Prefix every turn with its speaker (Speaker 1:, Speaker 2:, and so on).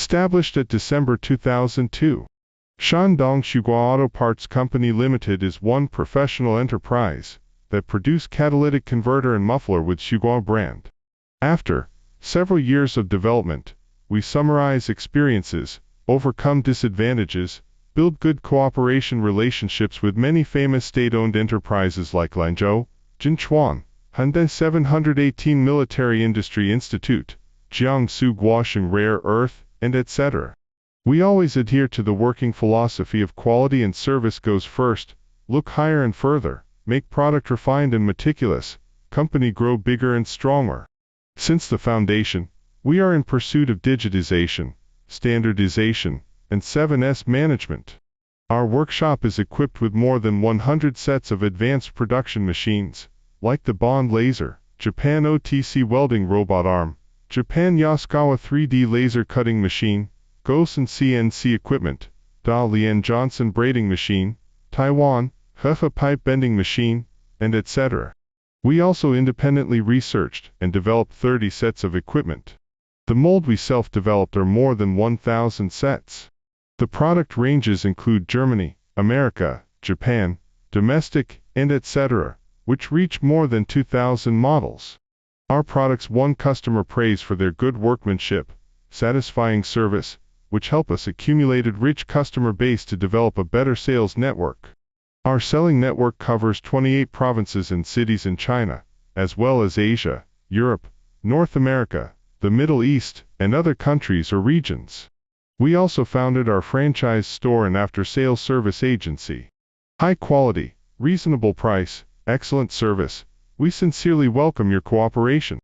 Speaker 1: Established at December 2002. Shandong Xuguang Autoparts Company Limited is one professional enterprise that produce catalytic converter and muffler with xuguang brand. After several years of development, we summarize experiences, overcome disadvantages, build good cooperation relationships with many famous state-owned enterprises like Lanzhou, Jinchuan, Hyundai 718 Military Industry Institute, Jiangsu Guosheng Rare Earth, and etc. We always adhere to the working philosophy of quality and service goes first, look higher and further, make product refined and meticulous, company grow bigger and stronger. Since the foundation, we are in pursuit of digitization, standardization, and 7S management. Our workshop is equipped with more than 100 sets of advanced production machines, like the Bond Laser, Japan OTC Welding Robot Arm, Japan Yaskawa 3D Laser Cutting Machine, Gosen CNC Equipment, Dalian Johnson Braiding Machine, Taiwan, Hefa Pipe Bending Machine, and etc. We also independently researched and developed 30 sets of equipment. The mold we self-developed are more than 1,000 sets. The product ranges include Germany, America, Japan, domestic, and etc., which reach more than 2,000 models. Our products won customer praise for their good workmanship, satisfying service, which help us accumulate a rich customer base to develop a better sales network. Our selling network covers 28 provinces and cities in China, as well as Asia, Europe, North America, the Middle East, and other countries or regions. We also founded our franchise store and after-sales service agency. High quality, reasonable price, excellent service. We sincerely welcome your cooperation.